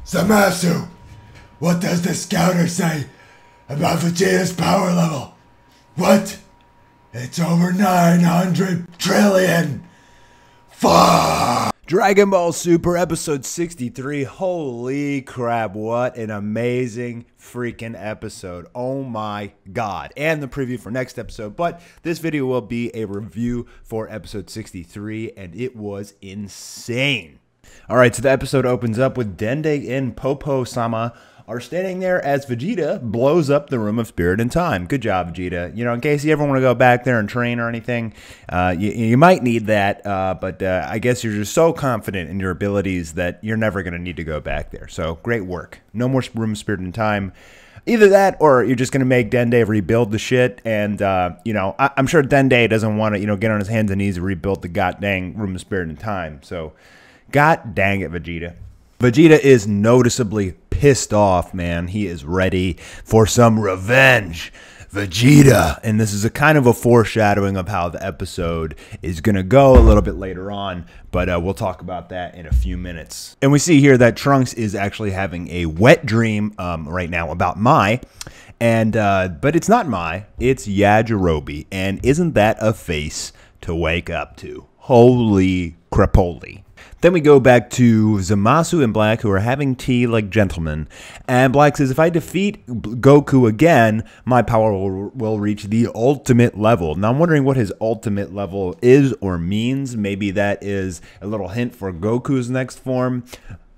Zamasu, what does the scouter say about Vegeta's power level? What? It's over 900 trillion. Fuck! Dragon Ball Super episode 63. Holy crap, what an amazing freaking episode. Oh my god. And the preview for next episode. But this video will be a review for episode 63, and it was insane. Alright, so the episode opens up with Dende and Popo-sama are standing there as Vegeta blows up the Room of Spirit and Time. Good job, Vegeta. You know, in case you ever want to go back there and train or anything, you might need that, but I guess you're just so confident in your abilities that you're never going to need to go back there. So, great work. No more Room of Spirit and Time. Either that, or you're just going to make Dende rebuild the shit, and, you know, I'm sure Dende doesn't want to, you know, get on his hands and knees and rebuild the goddamn Room of Spirit and Time. So, god dang it, Vegeta. Vegeta is noticeably pissed off, man. He is ready for some revenge. Vegeta. And this is a kind of a foreshadowing of how the episode is going to go a little bit later on, but we'll talk about that in a few minutes. And we see here that Trunks is actually having a wet dream right now about Mai. And but it's not Mai, it's Yajirobe. And isn't that a face to wake up to? Holy crapoli. Then we go back to Zamasu and Black, who are having tea like gentlemen. And Black says, if I defeat Goku again, my power will reach the ultimate level. Now, I'm wondering what his ultimate level is or means. Maybe that is a little hint for Goku's next form.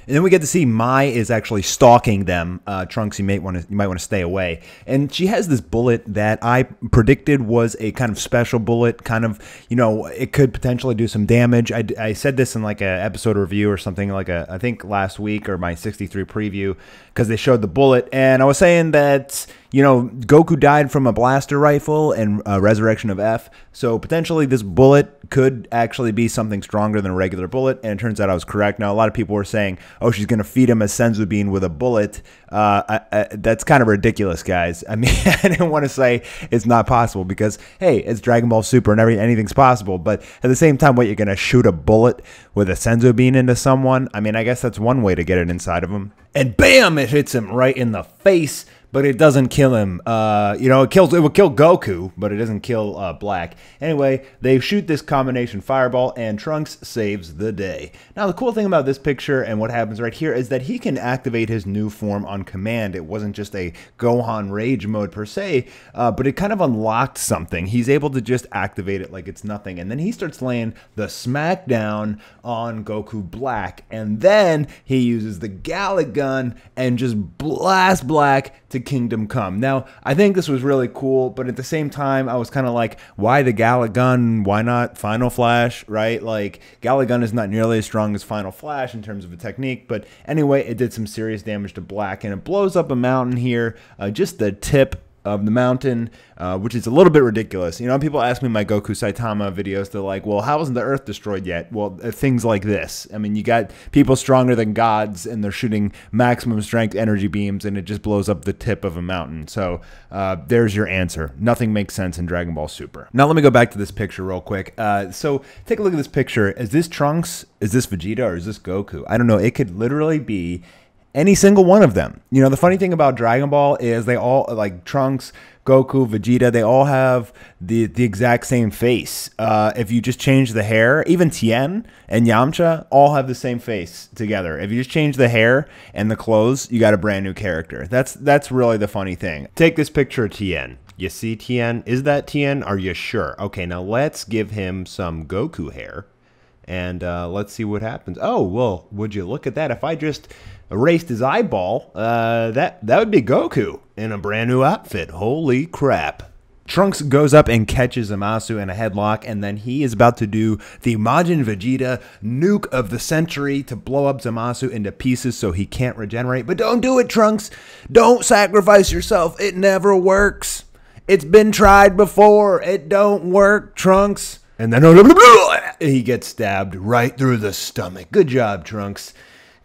And then we get to see Mai is actually stalking them. Trunks, you might want to stay away. And she has this bullet that I predicted was a kind of special bullet. Kind of, you know, it could potentially do some damage. I said this in like an episode review or something, like I think last week, or my 63 preview, because they showed the bullet. And I was saying that, you know, Goku died from a blaster rifle and Resurrection of F. So potentially this bullet could actually be something stronger than a regular bullet. And it turns out I was correct. Now, a lot of people were saying, oh, she's going to feed him a Senzu Bean with a bullet. That's kind of ridiculous, guys. I mean, I didn't want to say it's not possible because, hey, it's Dragon Ball Super and anything's possible. But at the same time, what, you're going to shoot a bullet with a Senzu Bean into someone? I mean, I guess that's one way to get it inside of him. And bam, it hits him right in the face. But it doesn't kill him. You know, it will kill Goku, but it doesn't kill Black. Anyway, they shoot this combination fireball, and Trunks saves the day. Now, the cool thing about this picture and what happens right here is that he can activate his new form on command. It wasn't just a Gohan Rage mode per se, but it kind of unlocked something. He's able to just activate it like it's nothing. And then he starts laying the smackdown on Goku Black. And then he uses the Galick Gun and just blasts Black to Kingdom Come. Now, I think this was really cool, but at the same time, I was kind of like, why the Galick Gun? Why not Final Flash, right? Like, Galick Gun is not nearly as strong as Final Flash in terms of a technique, but anyway, it did some serious damage to Black, and it blows up a mountain here, just the tip of the mountain, which is a little bit ridiculous. You know, people ask me in my Goku Saitama videos, they're like, well, how isn't the Earth destroyed yet? Well, things like this. I mean, you got people stronger than gods, and they're shooting maximum strength energy beams, and it just blows up the tip of a mountain. So there's your answer. Nothing makes sense in Dragon Ball Super. Now, let me go back to this picture real quick. So take a look at this picture. Is this Trunks? Is this Vegeta? Or is this Goku? I don't know. It could literally be any single one of them. You know, the funny thing about Dragon Ball is they all, like Trunks, Goku, Vegeta, they all have the exact same face. If you just change the hair, even Tien and Yamcha all have the same face together. If you just change the hair and the clothes, you got a brand new character. That's really the funny thing. Take this picture of Tien. You see Tien? Is that Tien? Are you sure? Okay, now let's give him some Goku hair. And let's see what happens. Oh, well, would you look at that? If I just erased his eyeball, that would be Goku in a brand new outfit. Holy crap. Trunks goes up and catches Zamasu in a headlock, and then he is about to do the Majin Vegeta nuke of the century to blow up Zamasu into pieces so he can't regenerate. But don't do it, Trunks. Don't sacrifice yourself. It never works. It's been tried before. It don't work, Trunks. And then he gets stabbed right through the stomach. Good job, Trunks.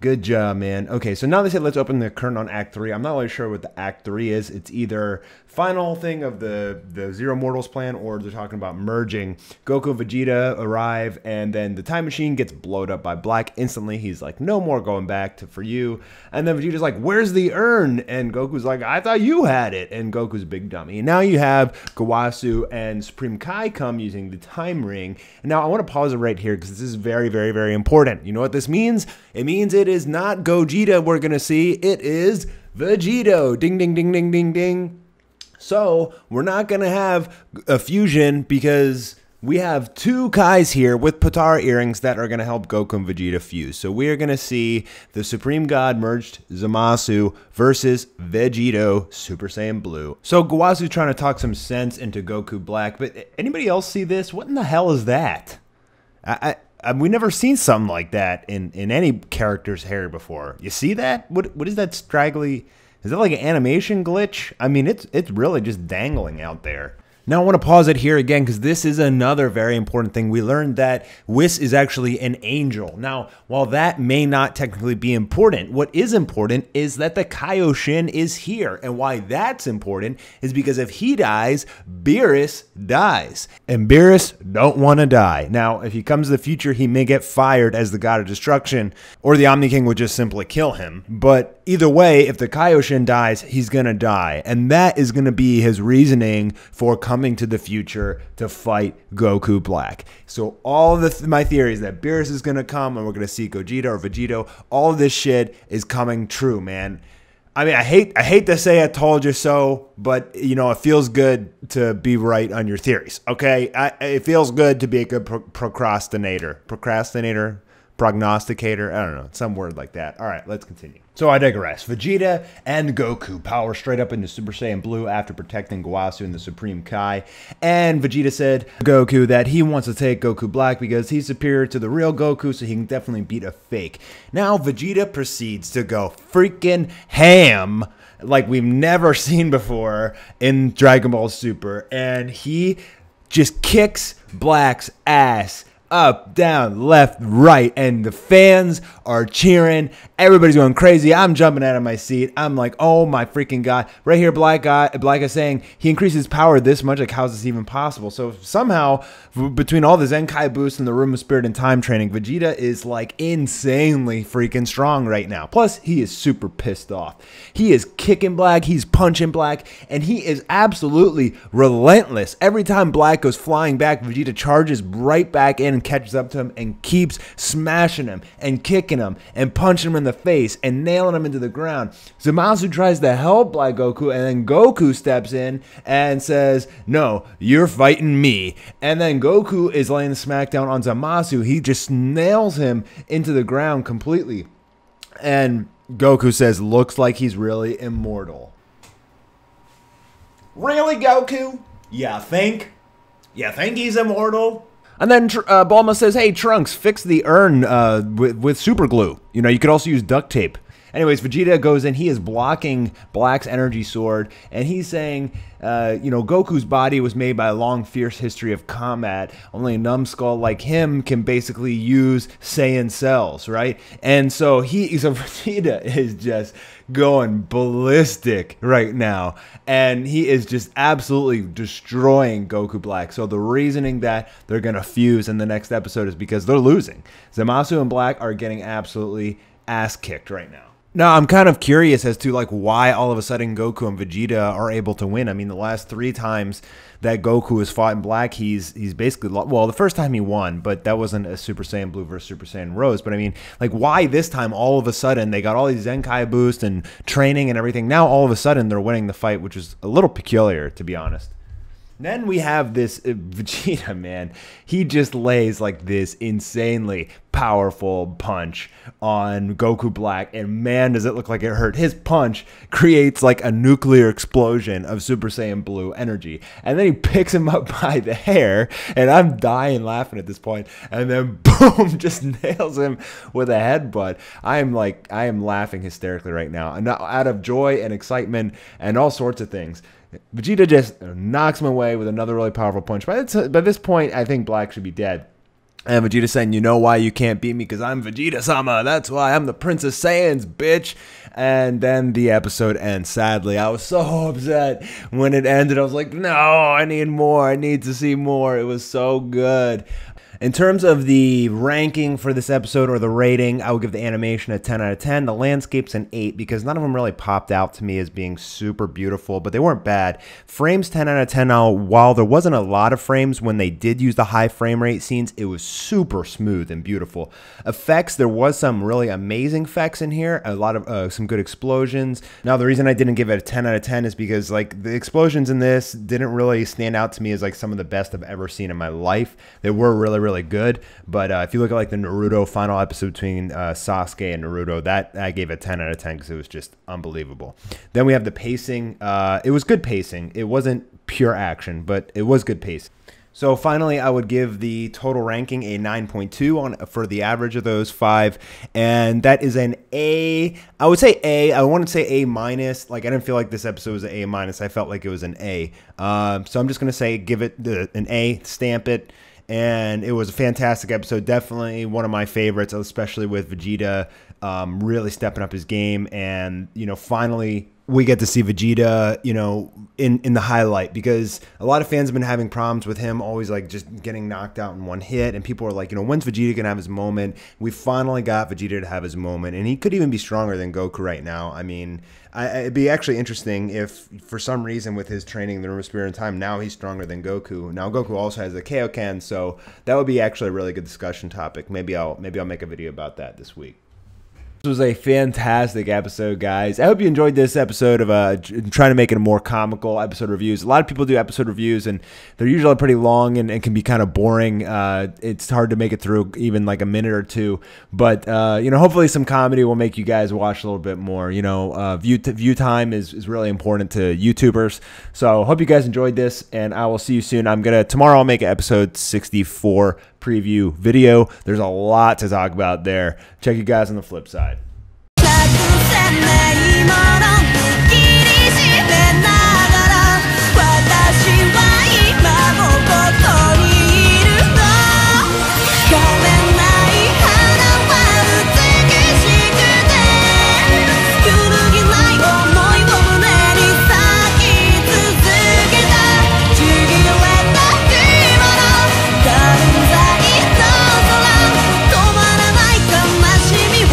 Good job, man. Okay, so now they said let's open the curtain on Act 3. I'm not really sure what the Act 3 is. It's either final thing of the Zero Mortals plan, or they're talking about merging. Goku and Vegeta arrive, and then the time machine gets blown up by Black instantly. He's like, no more going back for you. And then Vegeta's like, where's the urn? And Goku's like, I thought you had it. And Goku's a big dummy. And now you have Gowasu and Supreme Kai come using the time ring. And now I want to pause it right here because this is very, very, very important. You know what this means? It means it is not Gogeta we're going to see. It is Vegito. Ding, ding, ding, ding, ding, ding. So we're not going to have a fusion because we have two Kais here with Potara earrings that are going to help Goku and Vegeta fuse. So we are going to see the Supreme God merged Zamasu versus Vegito Super Saiyan Blue. So Gowasu trying to talk some sense into Goku Black, but anybody else see this? What in the hell is that? We never seen something like that in any character's hair before. You see that? What is that straggly? Is that like an animation glitch? I mean, it's really just dangling out there. Now, I want to pause it here again because this is another very important thing. We learned that Whis is actually an angel. Now, while that may not technically be important, what is important is that the Kaioshin is here. And why that's important is because if he dies, Beerus dies. And Beerus don't want to die. Now, if he comes to the future, he may get fired as the God of Destruction, or the Omni King would just simply kill him. But either way, if the Kaioshin dies, he's going to die. And that is going to be his reasoning for coming to the future to fight Goku Black. So all of my theories that Beerus is going to come and we're going to see Gogeta or Vegito, all of this shit is coming true, man. I mean, I hate to say I told you so, but, you know, it feels good to be right on your theories, okay? It feels good to be a good procrastinator. Prognosticator, I don't know, some word like that. All right, let's continue. So I digress. Vegeta and Goku power straight up into Super Saiyan Blue after protecting Gowasu and the Supreme Kai. And Vegeta said to Goku that he wants to take Goku Black because he's superior to the real Goku, so he can definitely beat a fake. Now Vegeta proceeds to go freaking ham like we've never seen before in Dragon Ball Super. And he just kicks Black's ass. Up, down, left, right, and the fans are cheering. Everybody's going crazy. I'm jumping out of my seat. I'm like, oh my freaking God. Right here, Black is saying he increases power this much. Like, how is this even possible? So somehow, between all the Zenkai boosts and the Room of Spirit and time training, Vegeta is like insanely freaking strong right now. Plus, he is super pissed off. He is kicking Black. He's punching Black. And he is absolutely relentless. Every time Black goes flying back, Vegeta charges right back in and catches up to him and keeps smashing him and kicking him and punching him in the face and nailing him into the ground. Zamasu tries to help Black Goku, and then Goku steps in and says, no, you're fighting me. And then Goku is laying the smackdown on Zamasu. He just nails him into the ground completely. And Goku says, looks like he's really immortal. Really, Goku? You think? You think he's immortal? And then Bulma says, hey, Trunks, fix the urn with super glue. You know, you could also use duct tape. Anyways, Vegeta goes in. He is blocking Black's energy sword. And he's saying, you know, Goku's body was made by a long, fierce history of combat. Only a numbskull like him can basically use Saiyan cells, right? And so Vegeta is just going ballistic right now. And he is just absolutely destroying Goku Black. So the reasoning that they're going to fuse in the next episode is because they're losing. Zamasu and Black are getting absolutely ass kicked right now. Now, I'm kind of curious as to like why all of a sudden Goku and Vegeta are able to win. I mean, the last 3 times that Goku has fought in Black, he's basically, well, the first time he won, but that wasn't a Super Saiyan Blue versus Super Saiyan Rose. But I mean, like, why this time all of a sudden they got all these Zenkai boosts and training and everything. Now all of a sudden they're winning the fight, which is a little peculiar, to be honest. Then we have this Vegeta, man. He just lays like this insanely powerful punch on Goku Black, and man, does it look like it hurt. His punch creates like a nuclear explosion of Super Saiyan Blue energy, and then he picks him up by the hair, and I'm dying laughing at this point, and then boom, just nails him with a headbutt. I am laughing hysterically right now, and out of joy and excitement and all sorts of things. Vegeta just knocks him away with another really powerful punch. By this point, I think Black should be dead. And Vegeta saying, you know why you can't beat me? Because I'm Vegeta-sama. That's why I'm the Princess Saiyans, bitch. And then the episode ends. Sadly, I was so upset when it ended. I was like, no, I need more. I need to see more. It was so good. In terms of the ranking for this episode, or the rating, I would give the animation a 10 out of 10. The landscapes an 8 because none of them really popped out to me as being super beautiful, but they weren't bad. Frames 10 out of 10. Now, while there wasn't a lot of frames when they did use the high frame rate scenes, it was super smooth and beautiful. Effects, there was some really amazing effects in here, a lot of some good explosions. Now, the reason I didn't give it a 10 out of 10 is because like the explosions in this didn't really stand out to me as like some of the best I've ever seen in my life. They were really good, but if you look at like the Naruto final episode between Sasuke and Naruto, that I gave a 10 out of 10 because it was just unbelievable. Then we have the pacing. It was good pacing. It wasn't pure action, but it was good pacing. So finally, I would give the total ranking a 9.2 for the average of those 5, and that is an A. I would say A. I wouldn't say A minus. Like I didn't feel like this episode was an A minus. I felt like it was an A. So I'm just gonna say give it an A, stamp it. And it was a fantastic episode, definitely one of my favorites, especially with Vegeta really stepping up his game. And, you know, finally we get to see Vegeta, you know, in the highlight, because a lot of fans have been having problems with him always like just getting knocked out in one hit. And people are like, you know, when's Vegeta gonna have his moment? We finally got Vegeta to have his moment, and he could even be stronger than Goku right now. I mean, it'd be actually interesting if for some reason with his training the Room of Spirit and Time, now he's stronger than Goku. Now Goku also has the Kaioken, so that would be actually a really good discussion topic. Maybe I'll make a video about that this week. This was a fantastic episode, guys. I hope you enjoyed this episode of trying to make it a more comical episode reviews. A lot of people do episode reviews, and they're usually pretty long and can be kind of boring. It's hard to make it through even like a minute or two. But you know, hopefully some comedy will make you guys watch a little bit more. You know, view time is really important to YouTubers. So hope you guys enjoyed this, and I will see you soon. Tomorrow I'll make an episode 64 preview video. There's a lot to talk about there. Check you guys on the flip side.